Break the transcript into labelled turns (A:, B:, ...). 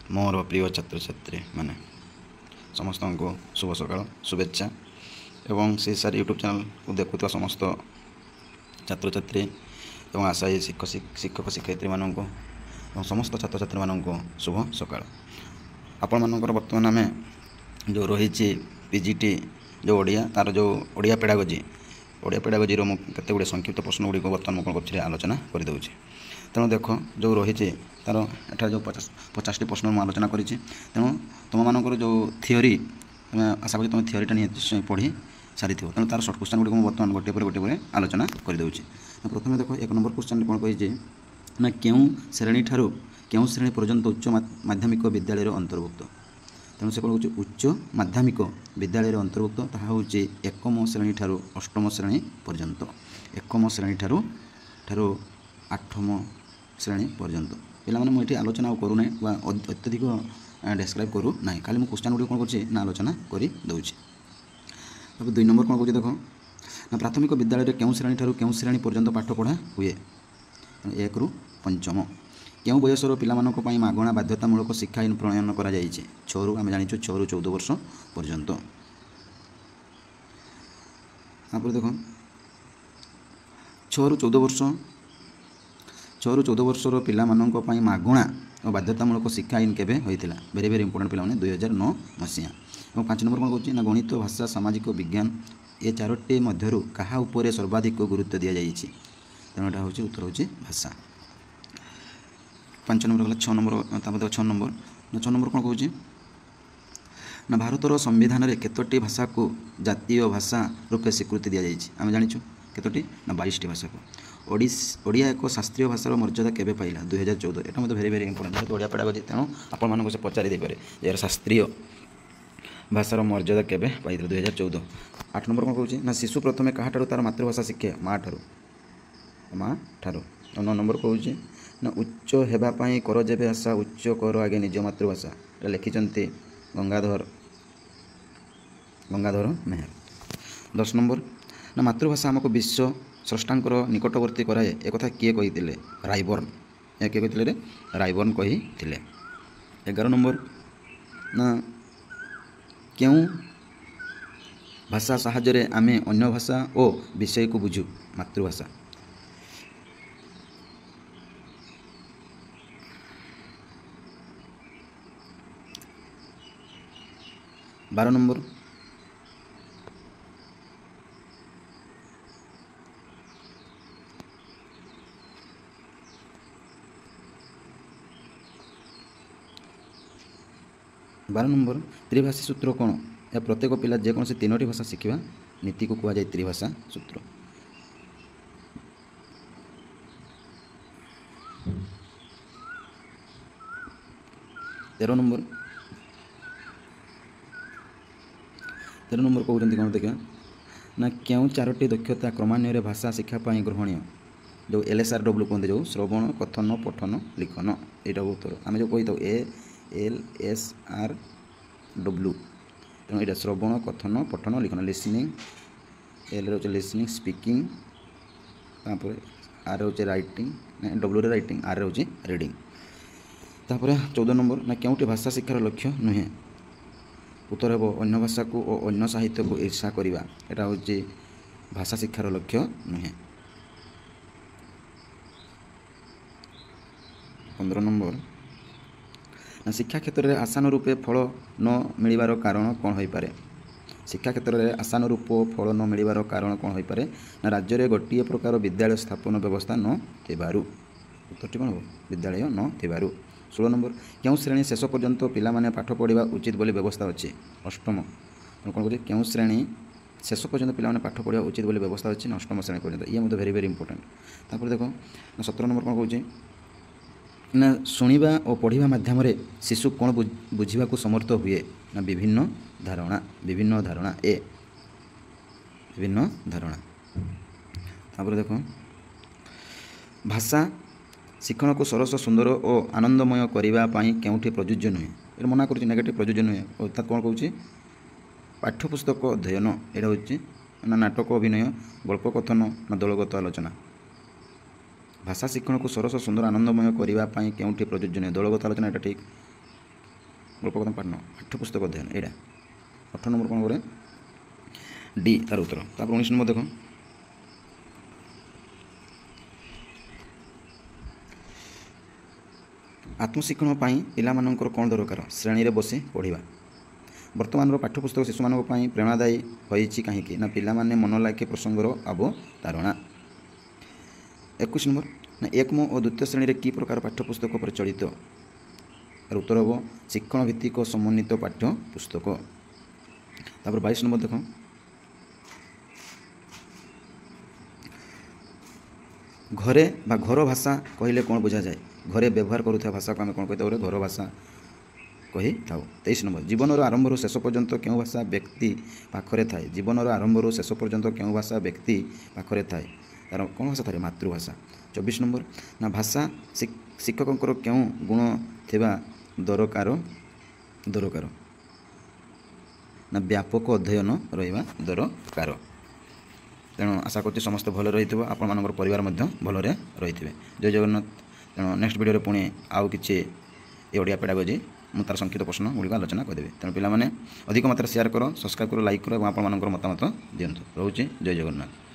A: मोर प्रिय छात्र छात्री माने समस्त को शुभ सकाळ शुभेच्छा एवं से सार यूट्यूब चैनल को देखुवा समस्त छात्र छात्री एवं आशायी शिक्षक शिक्षयित्री मानक समस्त छात्र छात्री मानक शुभ सकाळ आपण मानकर वर्तमान आम जो रही पीजीटी जो ओडिया तार जो ओडिया पेडागोजी केते गुड़े संक्षिप्त प्रश्न गुड़ी बर्तमान मुझे आलोचना करदे। तेणु देख जो रही तार एठार जो 50टी प्रश्न मुझे आलोचना करी तेणु तुम मानकर जो थियोरी तुम आशा करी तुम थियोरीटा निश्चय पढ़ी सारी थो तेणु तार सर्ट क्वेश्चन गुड़ी बर्तमान गोटे पर गोटे आलोचना करदे। प्रथम देख 1 नंबर क्वेश्चन कौन कही ना क्यों श्रेणी ठारू क्यों श्रेणी पर्यंत उच्च माध्यमिक विद्यालय अंतर्भुक्त। तेणु से कौन कह उच्च माध्यमिक विद्यालय अंतर्भुक्त ताहा होची 1म श्रेणी ठारू 8म श्रेणी पर्यंत 1म श्रेणी ठारू 8म श्रेणी पर्यंत पिला माने मुझे आलोचना करूना अत्यधिक डेस्क्राइब करू ना खाली मुझे क्वेश्चन गुड़ी कौन कर आलोचना कर दूसरी। तब 2 नंबर कौन कह देख ना प्राथमिक विद्यालय क्यों श्रेणी ठारू क्यों श्रेणी पर्यंत पाठ पढ़ा हुए 1 ରୁ 5ମ क्यों बयसर पिलामानक पई मागणा बाध्यतामूलक शिक्षा आईन प्रणयन करा जायछि 6 ରୁ आम जानिछु 6 ରୁ 14 वर्ष पर्यंत। आप देख 6 ରୁ 14 वर्षर पिलामानक पई मागणा और बाध्यतामूलक शिक्षा आईन केबे होइतिला वेरी वेरी इंपोर्टेंट पिला माने 2009 मसिया। और 5 नंबर कौन कहछि ना गणित भाषा सामाजिक विज्ञान ये 4टी मध्यरु कहा उपरे सर्वाधिक गुरुत्व दिया जायछि तेणु यहाँ हूँ उत्तर हूँ भाषा। 5 नंबर गला 6 नंबर 6 नंबर कौन कहूँ ना भारतर संविधान में केतोटी भाषा को जातीय भाषा रूपे स्वीकृति दि जाएगी आम जाचु केतोटी ना 22टी भाषा को। ओडिया एक शास्त्रीय भाषार मर्यादा केबे पाइला 2014 यहाँ मतलब वेरी वेरी इंपोर्टेंट जेहतु ओडिया पेडागोजी तेणु आपण से पचारि देपारे यार शास्त्रीय भाषार मर्यादा केबे पाइला 2014। 8 नंबर कौन कहूँ ना शिशु प्रथमे क्या तार मातृभाषा शिखे माँ ठारू। 9 नंबर कहूँ ना उच्च होगापाई कर जेबे आशा उच्च कर आगे निज मातृभाषा लिखिंट गंगाधर मेहर। 10 नंबर ना मातृभाषा आमको विश्व स्रष्टांकर निकटवर्ती कराए एक किए कही रायबर्न या किए कही रायबर्न कही। 11 नंबर ना क्यों भाषा साहाय्य आमे अन्य भाषा और विषय को बुझू मातृभाषा। 12 नंबर त्रिभाषी सूत्र कौन या प्रत्येक पिला जेकोसी 3टी भाषा शिखा नीति को कहुए त्रिभाषा सूत्र। 13 नंबर कहते कौन देखा ना क्यों 4टी दक्षता क्रमान्वय भाषा शिक्षापी ग्रहणीय जो LSRW कहते जो श्रवण कथन पठन लिखन यहाँ उत्तर आम जो कही LSRW तेणु यहाँ श्रवण कथन पठन लिखन लिसनिंग एल रे लिसनिंग स्पीकिंग आर हूँ राइटिंग W रे राइटिंग आर हूँ रीडिंग। तापर 14 नंबर ना क्योंटी भाषा शिक्षार लक्ष्य नुहे उत्तर हे अन्य भाषा को और अन्य साहित्य को ईर्षा करवा यहाँ हूँ भाषा शिक्षार लक्ष्य नुहे। 15 नंबर ना शिक्षा क्षेत्र में आसान रूपे फल न मिलवार कारण कौन हो पारे। शिक्षा क्षेत्र में आसान रूप फल न मिलवार कारण कौन हो पारे ना राज्य में गोटे प्रकार विद्यालय स्थापन व्यवस्था न थिबारु उत्तरटी कौन हो विद्यालय न थिबारु। 16 नंबर क्यों श्रेणी शेष पर्यंत पिला माने पाठ पढ़ा उचित बोली व्यवस्था अच्छी 8म कौन कह क्यों श्रेणी शेष पर्यंत पिला माने पाठ पढ़ा उचित बोली व्यवस्था अच्छी 8म श्रेणी पर्यंत ये मतलब वेरी वेरी इंपोर्टेंट। तापर देखो 17 नंबर कौन कहूँ ना शुणा और पढ़ा मध्यम शिशु कौन बुझा समर्थ हुए ना विभिन्न धारणा ए विभिन्न धारणा। तापर देखो भाषा शिक्षण को सरस सुंदर और आनंदमय करने केउठी प्रयोज्य नुहे ये मना कर नेगेटिव प्रयोज्य नुहे अर्थात कौन कहूँ पाठ्यपुस्तक अध्ययन यहाँ हूँ ना नाटक अभिनय गल्प कथन ना दलगत आलोचना। भाषा शिक्षण को सरस सुंदर आनंदमय करने केउठी प्रयोज्य नुहे दलगत आलोचना यहाँ ठीक ଗଳ୍ପକଥା ପାଠ ପାଠ୍ୟପୁସ୍ତକ ଅଧ୍ୟୟନ ଏଇଟା 18 ନମ୍ବର କ'ଣ କରେ ଡି ତାର ଉତ୍ତର। ତାପରେ 19 ନମ୍ବର ଦେଖ ଆତ୍ମଶିକ୍ଷଣ ପାଇଁ ପିଲାମାନଙ୍କର କ'ଣ ଦରକାର? ଶ୍ରେଣୀରେ ବସି ପଢ଼ିବା। ବର୍ତ୍ତମାନର ପାଠ୍ୟପୁସ୍ତକ ଶିଶୁମାନଙ୍କ ପାଇଁ ପ୍ରେରଣାଦାୟୀ ହୋଇଛି କାହିଁକି? ନା ପିଲାମାନେ ମନ ଲାଖେ ପ୍ରସଙ୍ଗର ଅବତାରଣା। 21 ନମ୍ବର ନା ଏକମ ଓ ଦ୍ୱିତୀୟ ଶ୍ରେଣୀରେ କି ପ୍ରକାର ପାଠ୍ୟପୁସ୍ତକ ପ୍ରଚଳିତ? ତାର ଉତ୍ତର ହେବ ଶିକ୍ଷଣ ଭିତ୍ତିକ ସମନ୍ୱିତ ପାଠ୍ୟପୁସ୍ତକ। ତାପରେ 22 ନମ୍ବର ଦେଖ ଘରେ ବା ଘର ଭାଷା କହିଲେ କ'ଣ ବୁଝାଯାଏ? ଘରେ ବ୍ୟବହାର କରୁଥିବା ଭାଷାକୁ ଆମେ କ'ଣ କହିଥାଉ? ଘର ଭାଷା କହିଥାଉ। 23 ନମ୍ବର ଜୀବନର ଆରମ୍ଭରୁ ଶେଷ ପର୍ଯ୍ୟନ୍ତ କେଉଁ ଭାଷା ବ୍ୟକ୍ତି ପାଖରେ ଥାଏ? ଜୀବନର ଆରମ୍ଭରୁ ଶେଷ ପର୍ଯ୍ୟନ୍ତ କେଉଁ ଭାଷା ବ୍ୟକ୍ତି ପାଖରେ ଥାଏ? ତାର କ'ଣ ଭାଷା ଥାଏ? ମାତୃଭାଷା। 24 ନମ୍ବର ନା ଭାଷା ଶିକ୍ଷକଙ୍କର କେଉଁ ଗୁଣ ଥିବା ଦରକାର? ନା ବ୍ୟାପକ ଅଧ୍ୟୟନ ରହିବା ଦରକାର। ତେଣୁ ଆଶା କରୁଛି ସମସ୍ତେ ଭଲରେ ରହିଥିବ, ଆପଣମାନଙ୍କର ପରିବାର ମଧ୍ୟ ଭଲରେ ରହିଥିବେ। ଜୟ ଜଗନ୍ନାଥ। ତେଣୁ ନେକ୍ସଟ ଭିଡ଼ିଓରେ ପୁଣି ଆଉ କିଛି ଏ ଓଡ଼ିଆ ପେଡାଗୋଜି ମୁଁ ତାର ସଂକ୍ଷିପ୍ତ ପ୍ରଶ୍ନ ଗୁଡ଼ିକ ଆଲୋଚନା କରିଦେବି। ତେଣୁ ପିଲାମାନେ ଅଧିକ ମାତ୍ରାରେ ସେୟାର କର, ସବସ୍କ୍ରାଇବ୍ କର, ଲାଇକ୍ କର ଏବଂ ଆପଣମାନଙ୍କର ମତାମତ ଦିଅନ୍ତୁ। ରହୁଛି ଜୟ ଜଗନ୍ନାଥ।